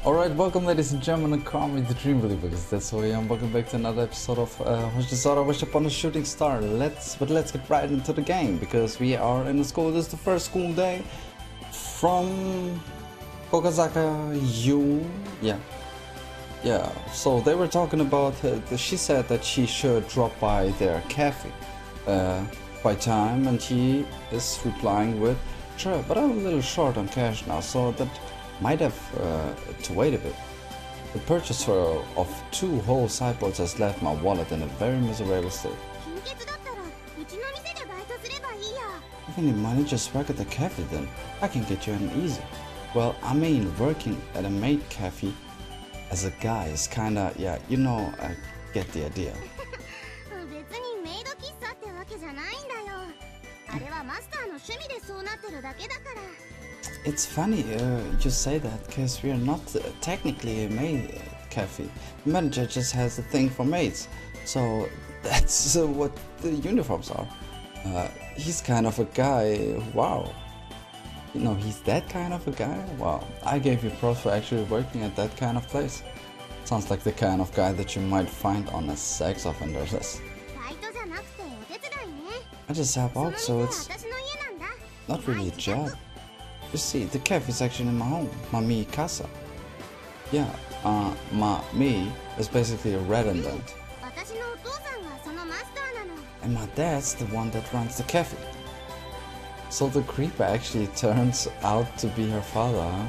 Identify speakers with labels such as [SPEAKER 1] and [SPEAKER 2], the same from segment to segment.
[SPEAKER 1] Alright, welcome ladies and gentlemen, and call me the Dream Believer, because that's who I am. Welcome back to another episode of Hoshizora Wish Upon a Shooting Star. Let's get right into the game, because we are in the school. This is the first school day from Kokazaka U. Yeah, so they were talking about, she said that she should drop by their cafe by time, and he is replying with, sure, but I'm a little short on cash now, so that might have to wait a bit. The purchase of 2 whole sideboards has left my wallet in a very miserable state. If you need money, just work at the cafe then. I can get you an easy. Well, I mean, working at a maid cafe as a guy is kinda, yeah, you know, I get the idea. It's funny you say that, because we are not technically a maid cafe. The manager just has a thing for maids, so that's what the uniforms are. He's kind of a guy, wow. You know, he's that kind of a guy? Wow, I gave you props for actually working at that kind of place. Sounds like the kind of guy that you might find on a sex offender's list. I just help out, so it's not really a job. You see, the cafe is actually in my home, my mi casa. Yeah, my mi is basically redundant. And my dad's the one that runs the cafe. So the creeper actually turns out to be her father, huh?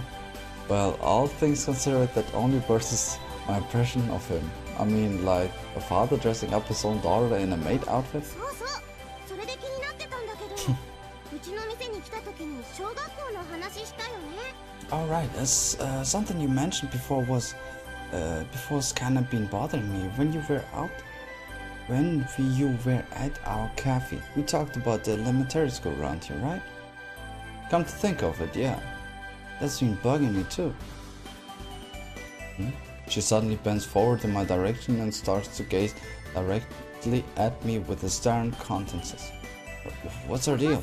[SPEAKER 1] Well, all things considered, that only versus my impression of him. I mean, like, a father dressing up his own daughter in a maid outfit? Alright, as something you mentioned before was kind of been bothering me. When you were at our cafe, we talked about the elementary school around here, right? Come to think of it, yeah, that's been bugging me too. She suddenly bends forward in my direction and starts to gaze directly at me with a stern countenance. What's her deal?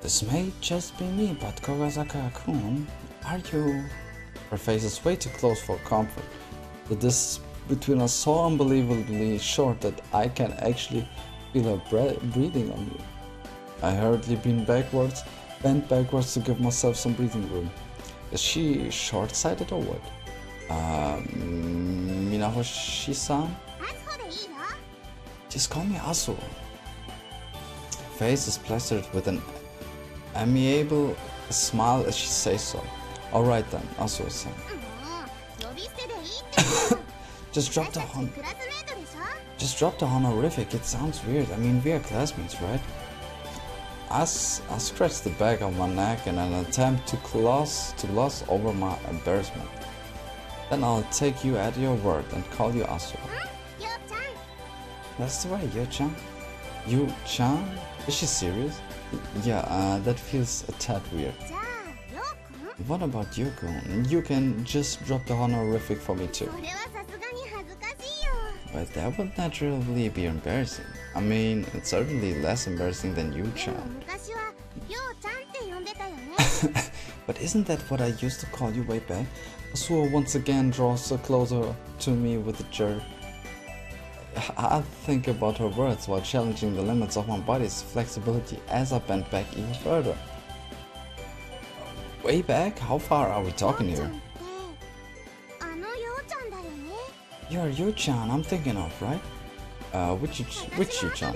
[SPEAKER 1] This may just be me, but Kogazaka-kun, are you... Her face is way too close for comfort. The distance between us so unbelievably short that I can actually feel her breathing on me. I hurriedly bent backwards to give myself some breathing room. Is she short-sighted or what? Minahoshi-san? Just call me Asu. Face is plastered with an amiable smile as she says so. Alright then, Asu-san. Just drop the honorific, it sounds weird. I mean, we are classmates, right? I scratch the back of my neck in an attempt to gloss over my embarrassment. Then I'll take you at your word and call you Asu. That's the way, Yo-chan. You-chan? Is she serious? Yeah, that feels a tad weird. What about Yoko? You can just drop the honorific for me too. But that would naturally be embarrassing. I mean, it's certainly less embarrassing than you-chan. But isn't that what I used to call you way back? Asuo once again draws closer to me with a jerk. I think about her words while challenging the limits of my body's flexibility as I bend back even further. Way back? How far are we talking here? You're Yu-chan I'm thinking of, right? Which Yu-chan?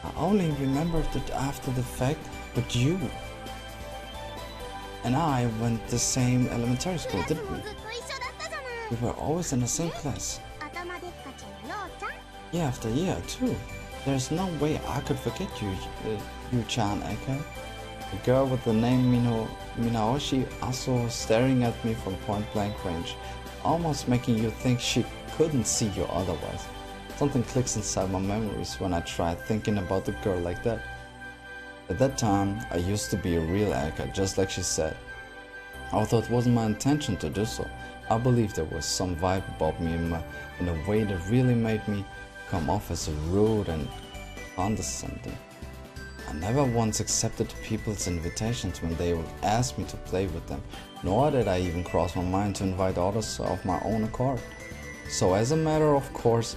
[SPEAKER 1] I only remembered it after the fact, but you and I went the same elementary school, didn't we? We were always in the same class. Year after year, too. There's no way I could forget you-chan, okay? The girl with the name Minaoshi Aso staring at me from point-blank range, almost making you think she couldn't see you otherwise. Something clicks inside my memories when I try thinking about the girl like that. At that time, I used to be a real actor, just like she said. Although it wasn't my intention to do so, I believe there was some vibe about me in a way that really made me come off as rude and condescending. I never once accepted people's invitations when they would ask me to play with them, nor did I even cross my mind to invite others of my own accord. So as a matter of course,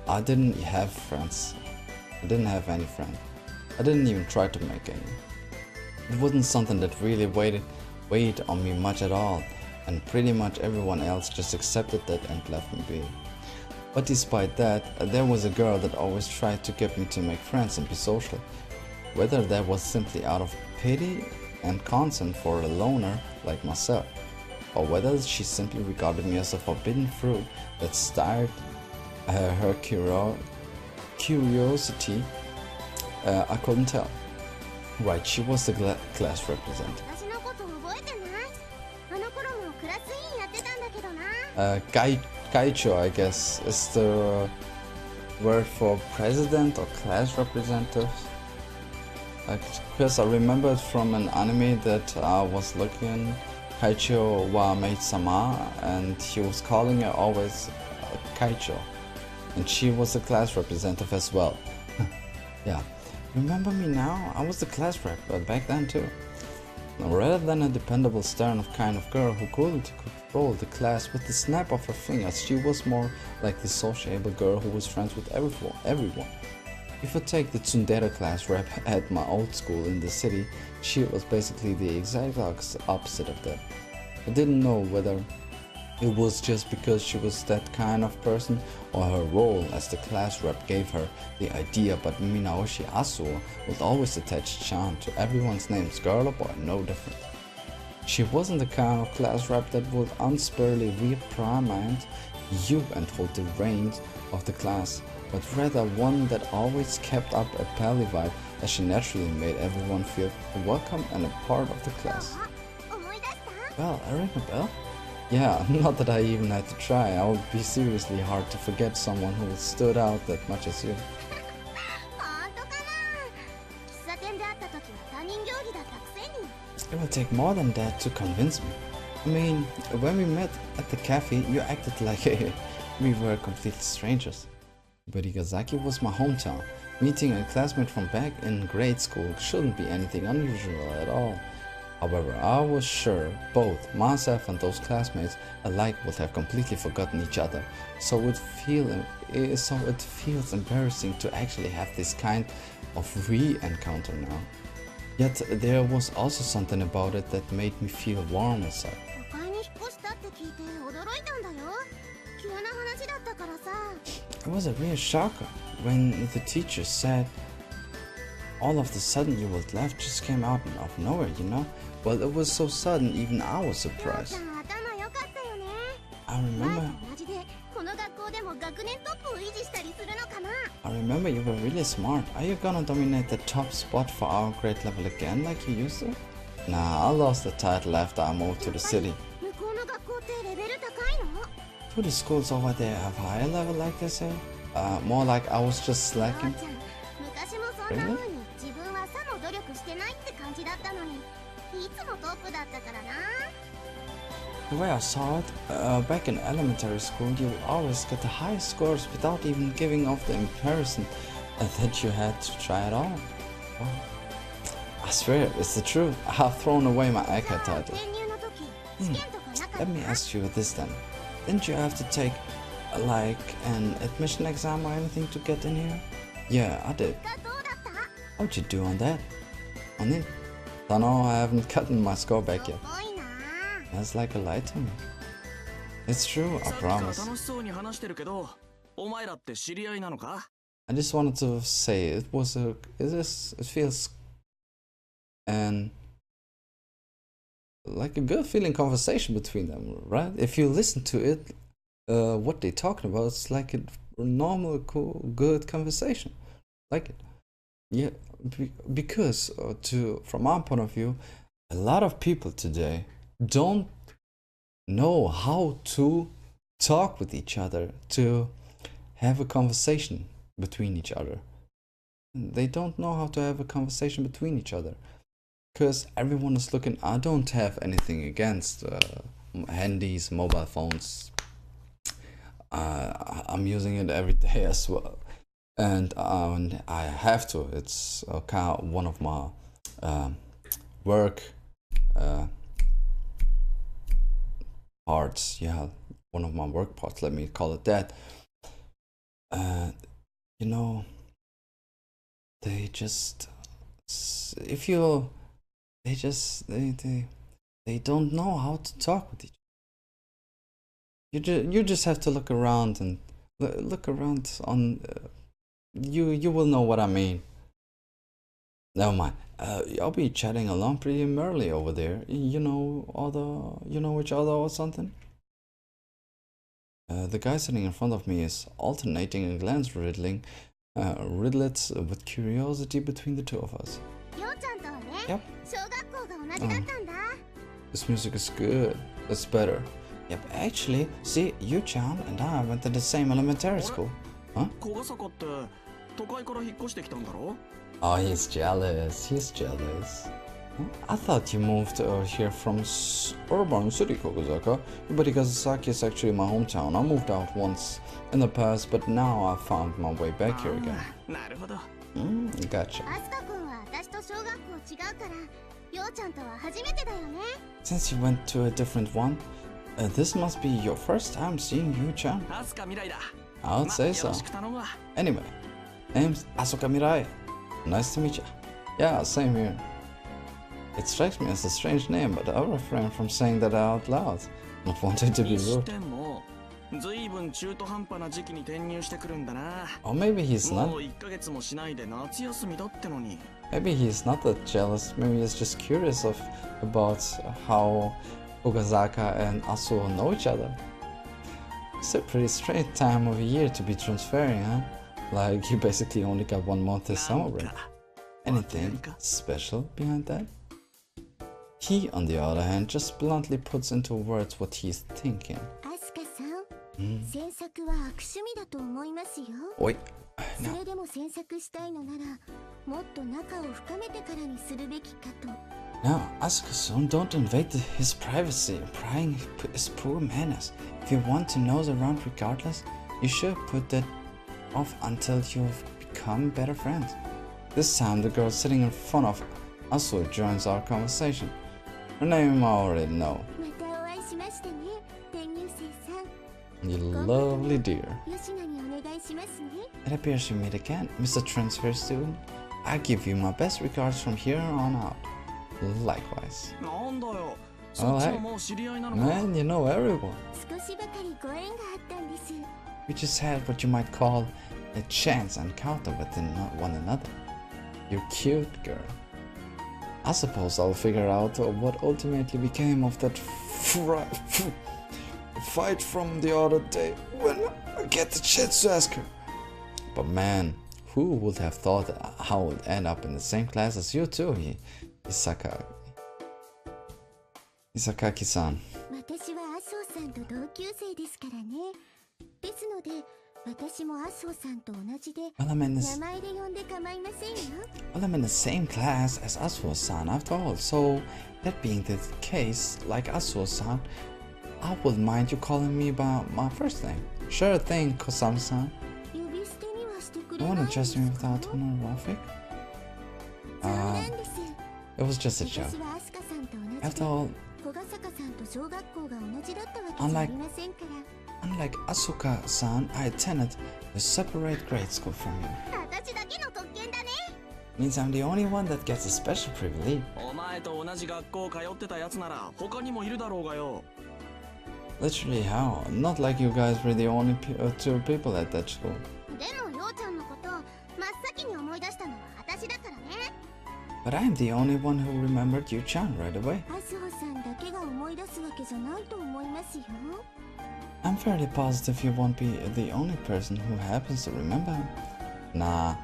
[SPEAKER 1] I didn't have friends. I didn't have any friends. I didn't even try to make any. It wasn't something that really weighed on me much at all, and pretty much everyone else just accepted that and left me be. But despite that, there was a girl that always tried to get me to make friends and be social. Whether that was simply out of pity and concern for a loner like myself, or whether she simply regarded me as a forbidden fruit that stirred her curiosity, I couldn't tell. Right, she was the class representative. Kaicho, I guess, is the word for president or class representative. Because I remembered from an anime that I was looking, Kaicho wa maid-sama, and he was calling her always Kaicho, and she was a class representative as well. Yeah, remember me now? I was the class rep, but back then too. Now, rather than a dependable stern kind of girl who could control the class with the snap of her fingers, she was more like the sociable girl who was friends with everyone. If I take the tsundere class rep at my old school in the city, she was basically the exact opposite of that. I didn't know whether it was just because she was that kind of person or her role as the class rep gave her the idea, but Minaoshi Asuo would always attach chan to everyone's names, girl or boy, no different. She wasn't the kind of class rep that would unsparingly reprimand you and hold the reins of the class, but rather one that always kept up a pally vibe, as she naturally made everyone feel welcome and a part of the class. Well, I ring a bell? Yeah, not that I even had to try. I would be seriously hard to forget someone who stood out that much as you. It will take more than that to convince me. I mean, when we met at the cafe, you acted like we were complete strangers. But Igazaki was my hometown. Meeting a classmate from back in grade school shouldn't be anything unusual at all. However, I was sure both myself and those classmates alike would have completely forgotten each other, so it feels embarrassing to actually have this kind of re-encounter now. Yet there was also something about it that made me feel warm inside. It was a real shocker when the teacher said, all of the sudden you would left just came out of nowhere, you know? Well, it was so sudden, even I was surprised. I remember you were really smart. Are you gonna dominate the top spot for our grade level again like you used to? Nah, I lost the title after I moved to the city. Do the schools over there have higher level like they say? More like I was just slacking. Really? The way I saw it, back in elementary school, you would always get the highest scores without even giving off the impression that you had to try it all. Oh. I swear, it's the truth. I have thrown away my Aka title. Let me ask you this then. Didn't you have to take like an admission exam or anything to get in here? Yeah, I did. How'd you do on that? On it? Don't know, I haven't gotten my score back yet. That's like a lie to me. It's true, I promise. I just wanted to say it feels like a good feeling conversation between them, right? If you listen to it, what they talking about, it's like a normal, cool, good conversation. Like it. Yeah, because from our point of view, a lot of people today don't know how to talk with each other, to have a conversation between each other. They don't know how to have a conversation between each other because everyone is looking. I don't have anything against handies, mobile phones. I'm using it every day as well. and I have to. It's one of my work parts. Yeah, one of my work parts. Let me call it that. You know, they just if you they just they don't know how to talk with each other. You just have to look around and look around on you will know what I mean. Never mind. I'll be chatting along pretty merrily over there. You know each other or something. The guy sitting in front of me is alternating a glance riddling riddlets with curiosity between the two of us. Yep. This music is good. It's better. Yep, actually, see, Yu-chan and I went to the same elementary school. Huh? Oh, he's jealous. He's jealous. Huh? I thought you moved here from urban city, Kokozaka. But Igasaki is actually my hometown. I moved out once in the past, but now I found my way back here again. Gotcha. Since you went to a different one, this must be your first time seeing Yu-chan. I would say so. Anyway, name's Asuka Mirai. Nice to meet you. Yeah, same here. It strikes me as a strange name, but I'll refrain from saying that out loud, not wanting to be rude. Or maybe he's not. Maybe he's not that jealous. Maybe he's just curious about how Okazaka and Asuo know each other. It's a pretty strange time of year to be transferring, huh? Like you basically only got 1 month this summer break. Anything special behind that? He, on the other hand, just bluntly puts into words what he's thinking. Wait, no. Now, Asuka-san, don't invade his privacy. Prying is poor manners. If you want to nose around regardless, you should put that off until you've become better friends. This time, the girl sitting in front of Asuo joins our conversation. Her name I already know. You lovely dear. It appears we meet again, Mr. Transfer Student. I give you my best regards from here on out. Likewise. Alright. Man, you know everyone. We just had what you might call a chance encounter within one another. You're cute, girl. I suppose I'll figure out what ultimately became of that fight from the other day when I get the chance to ask her. But man, who would have thought I would end up in the same class as you too, Isakaki-san. Well, I'm in the same class as Asuo-san after all, so that being the case, like Asuo-san, I wouldn't mind you calling me by my first name. Sure thing, Kosam-san. You wanna trust me without honorific? It was just a joke. After all, unlike Asuka-san, I attended a separate grade school from you. Means I'm the only one that gets a special privilege. Literally how? Not like you guys were the only two people at that school. But I'm the only one who remembered Yu-chan right away. I'm fairly positive you won't be the only person who happens to remember him. Nah,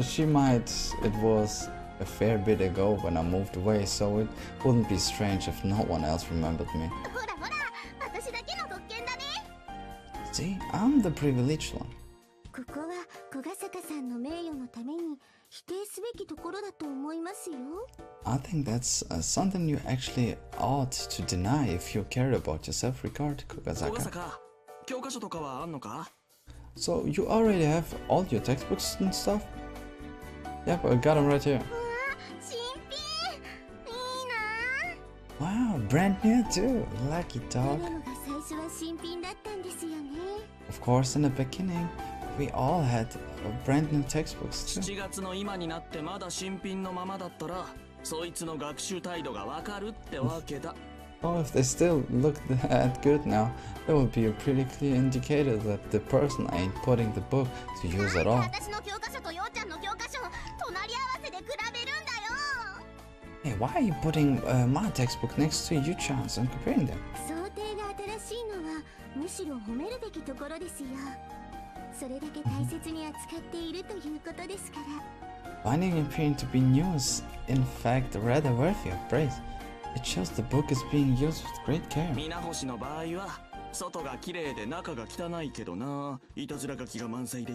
[SPEAKER 1] she might. It was a fair bit ago when I moved away, so it wouldn't be strange if no one else remembered me. See, I'm the privileged one. I think that's something you actually ought to deny if you care about your self-regard, Kokazaka. So you already have all your textbooks and stuff? Yep, I got them right here. Wow, brand new too. Lucky dog. Of course, in the beginning, we all had brand new textbooks too.
[SPEAKER 2] 7月の今になってまだ新品のままだったら、そいつの学習態度がわかるってわけだ。
[SPEAKER 1] Oh, if they still look that good now, that would be a pretty clear indicator that the person ain't putting the book to use at all. Hey, why are you putting my textbook next to Yu-chan's and comparing them? Finding appearing to be new is, in fact, rather worthy of praise. It shows the book is being used with great care.
[SPEAKER 2] 皆星の場合は外が綺麗で中が汚いけどな、いたずら書きが満載で。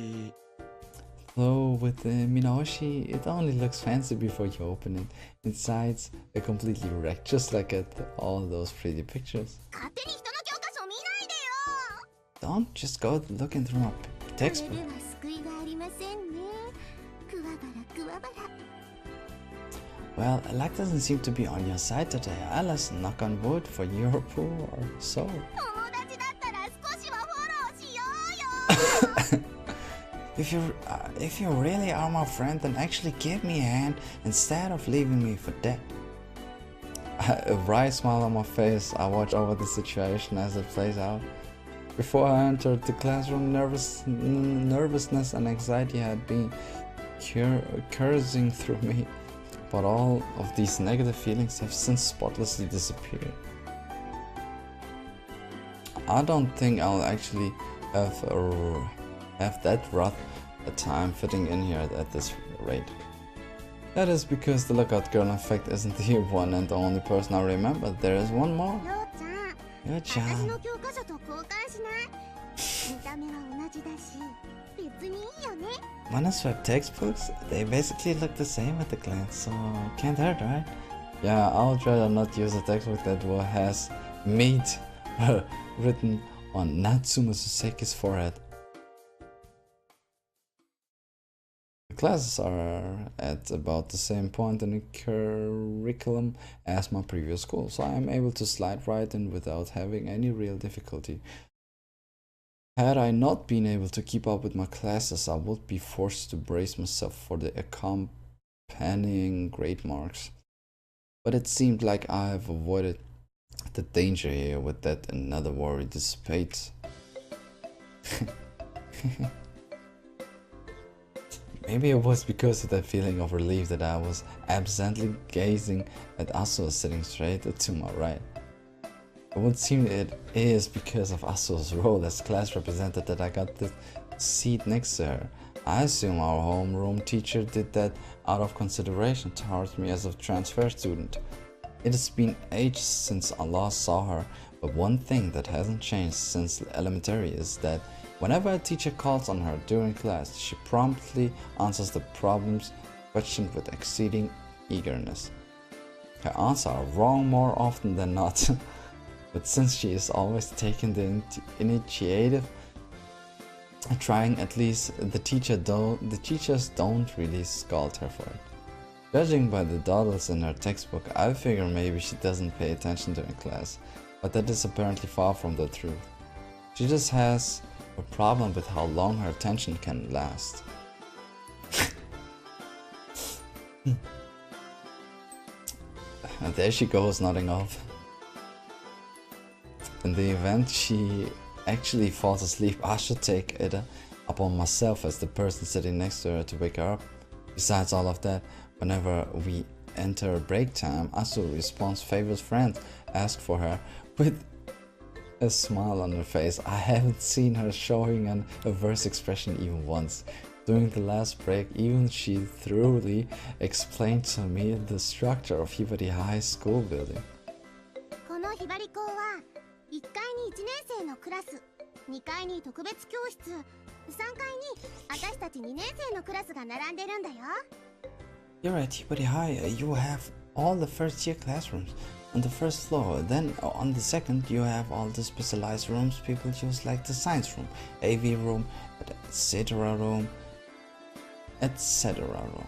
[SPEAKER 1] Though with the Minahoshi, it only looks fancy before you open it. Inside's completely wrecked, just like at all those pretty pictures. Don't just go looking through my textbook. Well, luck doesn't seem to be on your side today. Let's knock on wood for your poor soul. If you really are my friend, then actually give me a hand instead of leaving me for dead. A wry smile on my face, I watch over the situation as it plays out. Before I entered the classroom, nervousness and anxiety had been coursing through me. But all of these negative feelings have since spotlessly disappeared. I don't think I'll actually have that rough a time fitting in here at this rate. That is because the Lookout Girl in fact isn't the one and the only person I remember. There is one more. Yo-chan. Manuscript textbooks, they basically look the same at a glance, so can't hurt, right? Yeah, I would rather not use a textbook that has meat written on Natsume Suseki's forehead. The classes are at about the same point in the curriculum as my previous school, so I am able to slide right in without having any real difficulty. Had I not been able to keep up with my classes, I would be forced to brace myself for the accompanying grade marks. But it seemed like I have avoided the danger here with that another worry dissipates. Maybe it was because of that feeling of relief that I was absently gazing at Asuo sitting straight to my right. It would seem it is because of Asuo's role as class representative that I got the seat next to her. I assume our homeroom teacher did that out of consideration towards me as a transfer student. It has been ages since I last saw her, but one thing that hasn't changed since elementary is that whenever a teacher calls on her during class, she promptly answers the problems questioned with exceeding eagerness. Her answers are wrong more often than not. But since she is always taking the initiative, trying at least, the teachers don't really scold her for it. Judging by the dawdles in her textbook, I figure maybe she doesn't pay attention during class, but that is apparently far from the truth. She just has a problem with how long her attention can last. And there she goes, nodding off. In the event she actually falls asleep, I should take it upon myself as the person sitting next to her to wake her up. Besides all of that, whenever we enter break time, Asuo responds favorite friend ask for her with a smile on her face. I haven't seen her showing an averse expression even once. During the last break, even she thoroughly explained to me the structure of Hibari High School building.
[SPEAKER 3] 1階に1年生のクラス、2階に特別教室、3階に私たち2年生のクラスが並んでるんだよ。
[SPEAKER 1] You're at Hibari High. You have all the first year classrooms. on the first floor. Then on the second you have all the specialized rooms people use, like the science room, AV room, etc. room, etc. room.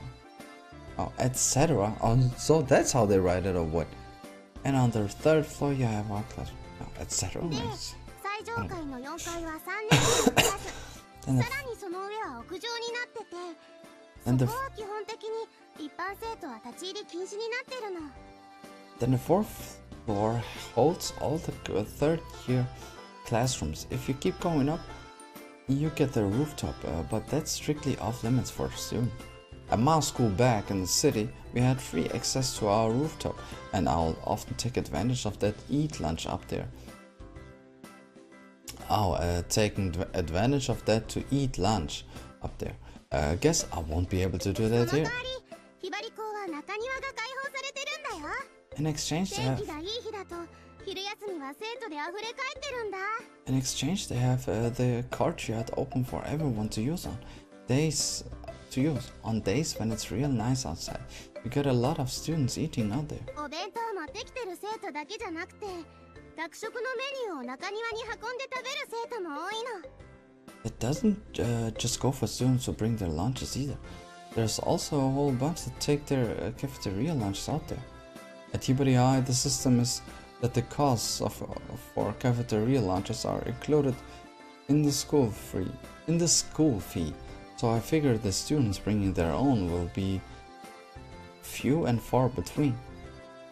[SPEAKER 1] Oh, etc. Oh, so that's how they write it, or what? And on the third floor you have our classroom, etc.
[SPEAKER 3] で、最上階の4階は3年生のクラス。さらにその上は屋上になってて、そこは基本的に一般生徒は立ち入り禁止になってるの。
[SPEAKER 1] Then the fourth floor holds all the third year classrooms. If you keep going up, you get the rooftop, but that's strictly off limits for a student. At my school back in the city, we had free access to our rooftop, and I'll often take advantage of that, eat lunch up there. Taking advantage of that to eat lunch up there. Guess I won't be able to do that here. In exchange, they have the courtyard open for everyone to use on days when it's real nice outside. You get a lot of students eating out there. It doesn't just go for students who bring their lunches either. There's also a whole bunch that take their cafeteria lunches out there. At Hibari High, the system is that the costs for cafeteria lunches are included in the school fee. So I figure the students bringing their own will be few and far between.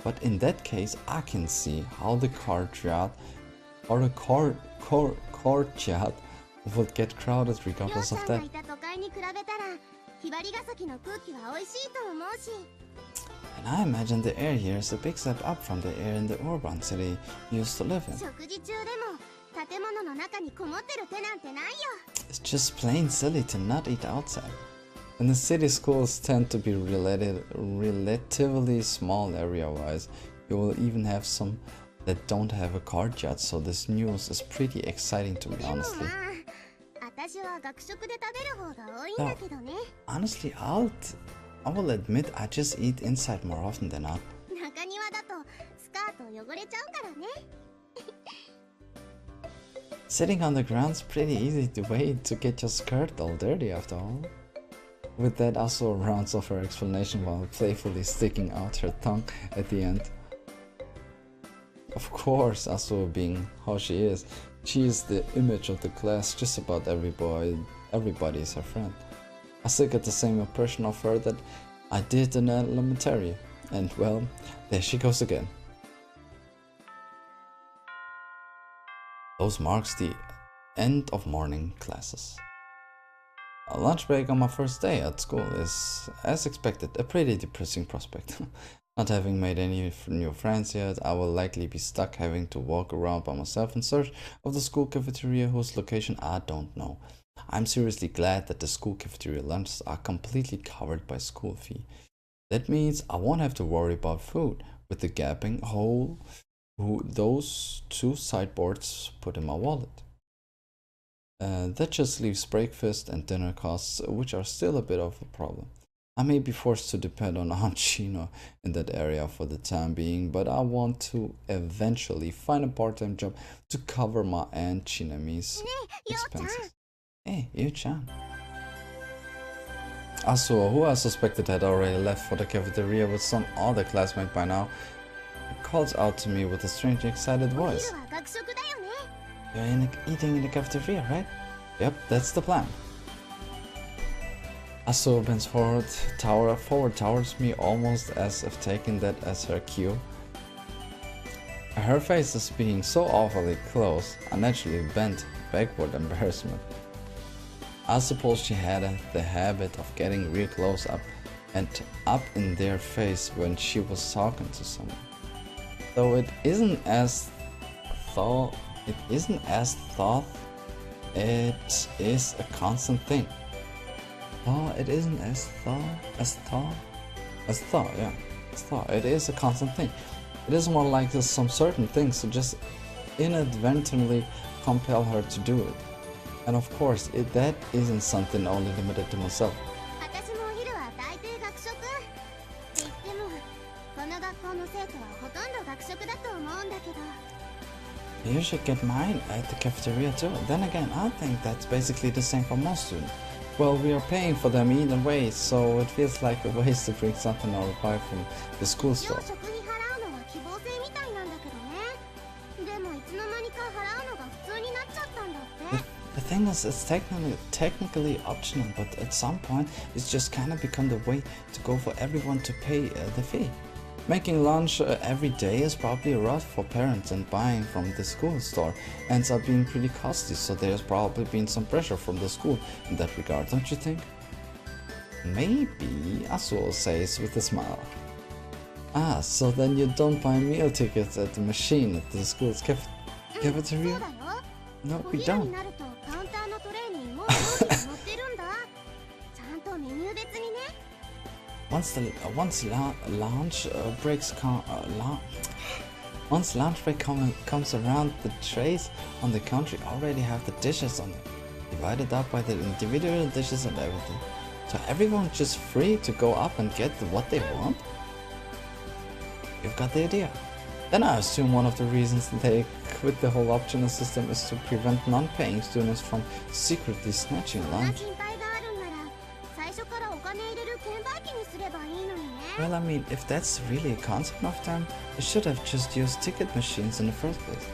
[SPEAKER 1] But in that case, I can see how the courtyard or the courtyard would get crowded regardless of that. And I imagine the air here is a big step up from the air in the urban city you used to live in. It's just plain silly to not eat outside. And the city schools tend to be relatively small area-wise. You will even have some that don't have a courtyard, so this news is pretty exciting to me, honestly. No, honestly, I will admit I just eat inside more often than not. Sitting on the ground's pretty easy to get your skirt all dirty after all. With that, Asuo rounds off her explanation while playfully sticking out her tongue at the end. Of course, Asuo being how she is the image of the class. Just about everybody is her friend. I still get the same impression of her that I did in elementary, and well, there she goes again. Those marks the end of morning classes. A lunch break on my first day at school is, as expected, a pretty depressing prospect. Not having made any new friends yet, I will likely be stuck having to walk around by myself in search of the school cafeteria whose location I don't know. I'm seriously glad that the school cafeteria lunches are completely covered by school fee. That means I won't have to worry about food, with the gaping hole those two sideboards put in my wallet. That just leaves breakfast and dinner costs, which are still a bit of a problem. I may be forced to depend on Aunt Chino in that area for the time being, but I want to eventually find a part-time job to cover my Aunt Chinami's expenses. Hey, Yu-chan. Asuo, who I suspected had already left for the cafeteria with some other classmate by now, calls out to me with a strangely excited voice. You're eating in the cafeteria, right? Yep, that's the plan. Asuo bends forward towards me, almost as if taking that as her cue. Her face is being so awfully close, I naturally bent backward in embarrassment. I suppose she had the habit of getting real close up and up in their face when she was talking to someone. Though it isn't as thought, it is a constant thing. Oh, it isn't as thought, yeah. It is a constant thing. It is more like some certain things to just inadvertently compel her to do it. And of course, that isn't something only limited to myself.
[SPEAKER 3] この学校の生徒はほとんど学食だと思うんだけど。
[SPEAKER 1] You should get mine at the cafeteria too. Then again, I think that's basically the same for most students. Well, we are paying for them either way, so it feels like a waste to bring something or buy from the school store.
[SPEAKER 3] 食に払うのは希望制みたいなんだけどね。でもいつの間にか払うのが普通になっちゃったんだって。
[SPEAKER 1] The thing is, it's technically optional, but at some point, it's just kind of become the way to go for everyone to pay the fee. Making lunch every day is probably rough for parents, and buying from the school store ends up being pretty costly, so there's probably been some pressure from the school in that regard, don't you think? Maybe, Asuo says with a smile. Ah, so then you don't buy meal tickets at the machine at the school's cafeteria? No, we don't. Once lunch break comes around, the trays on the counter already have the dishes on it, divided up by the individual dishes and everything. So everyone's just free to go up and get what they want? You've got the idea. Then I assume one of the reasons they quit the whole optional system is to prevent non-paying students from secretly snatching lunch. Well, I mean, if that's really a concept of them, they should have just used ticket machines in the first place.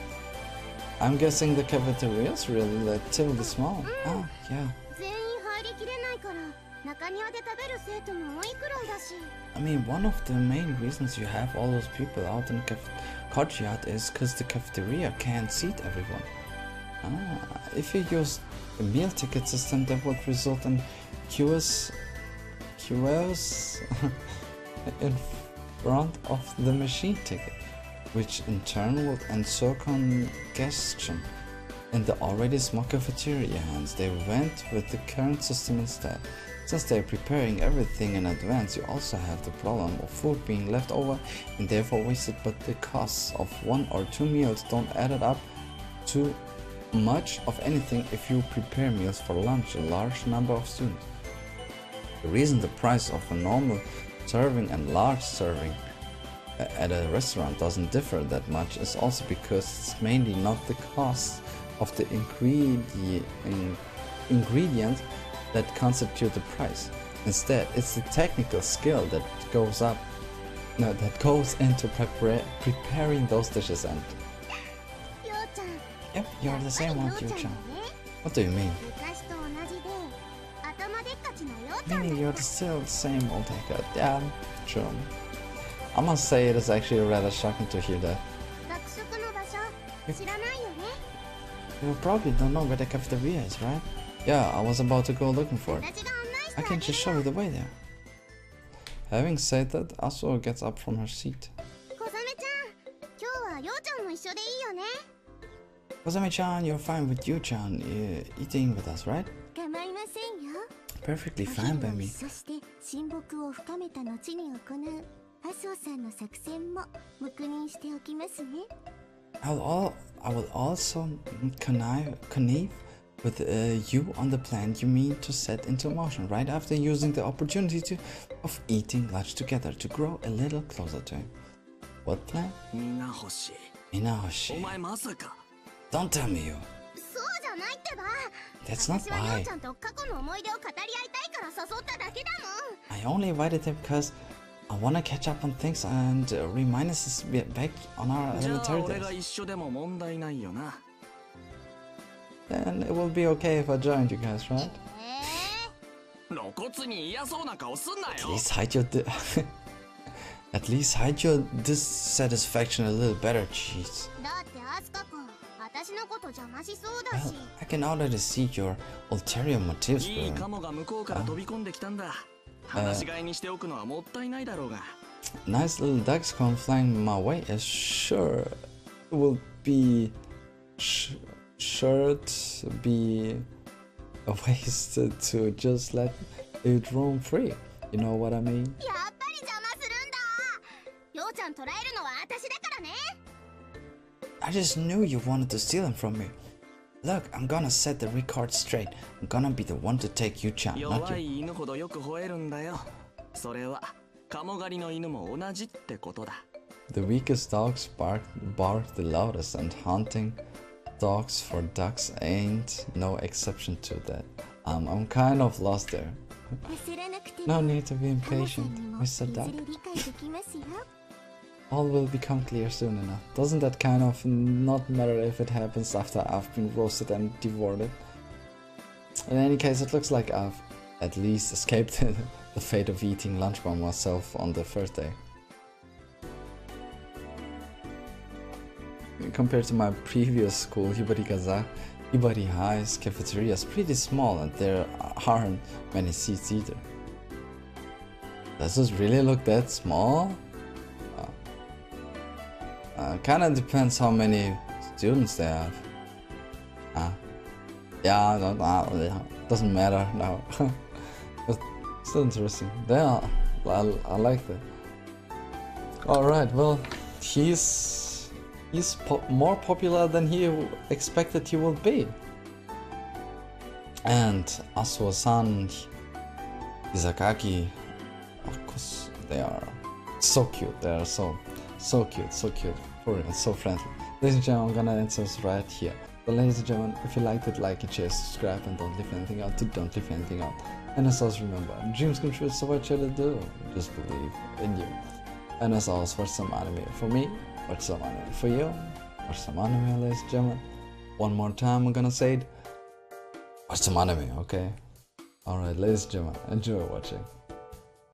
[SPEAKER 1] I'm guessing the cafeteria is really relatively small. Oh, yeah. I mean, one of the main reasons you have all those people out in the courtyard is because the cafeteria can't seat everyone. If you use a meal ticket system, that would result in QS in front of the machine ticket, which in turn would ensure congestion in the already small cafeteria, hence they went with the current system instead. Since they're preparing everything in advance, you also have the problem of food being left over and therefore wasted, but the costs of 1 or 2 meals don't add it up to much of anything if you prepare meals for lunch a large number of students. The reason the price of a normal serving and large serving at a restaurant doesn't differ that much is also because it's mainly not the cost of the ingredient that constitute the price. Instead, it's the technical skill that goes into preparing those dishes. And yep, you're the same one, Yu-chan. What do you mean? Meaning you're still the same old haircut. Yeah, true. I must say it is actually rather shocking to hear that. You probably don't know where the cafeteria is, right? Yeah, I was about to go looking for it. I can just show you the way there. Having said that, Asuo gets up from her seat. Kozame-chan, you're fine with Yu-chan eating with us, right? Perfectly fine by me. I will also connive with you on the plan you mean to set into motion right after using the opportunity of eating lunch together to grow a little closer to him. What plan? Minahoshi. Don't tell me you. That's not why. I only invited him because I want to catch up on things and remind us to be back on our elementary days. Then it will be okay if I joined you guys, right? At least hide your dissatisfaction a little better, jeez. Well, I can already see your ulterior motives, nice little ducks come flying my way, as sure it will be sure to be a waste to just let it roam free. You know what I mean? I just knew you wanted to steal him from me. Look, I'm gonna set the record straight. I'm gonna be the one to take Yu-chan, not you.
[SPEAKER 2] カモ狩りの犬も同じってことだ。
[SPEAKER 1] The weakest dogs bark the loudest, and hunting dogs for ducks ain't no exception to that. I'm kind of lost there. No need to be impatient, Mr. Duck. All will become clear soon enough. Doesn't that kind of not matter if it happens after I've been roasted and devoured? In any case, it looks like I've at least escaped the fate of eating lunch by myself on the first day. Compared to my previous school, Hibari High's cafeteria is pretty small and there aren't many seats either. Does it really look that small? Kinda depends how many students they have. Yeah, doesn't matter now. But still interesting. Yeah, I like that. Alright, well, he's more popular than he expected he would be. And Asuo-san, Izakaki, of course, they are so cute. They are so cute, for real, so friendly. Ladies and gentlemen, I'm gonna end this right here. So ladies and gentlemen, if you liked it, like it, share, subscribe, and don't leave anything out. Don't leave anything out. And as always, remember, dreams come true, so what should I do? Just believe in you. And as always, watch some anime for me, watch some anime for you, watch some anime, ladies and gentlemen. One more time, I'm gonna say it. Watch some anime, okay? Alright, ladies and gentlemen, enjoy watching.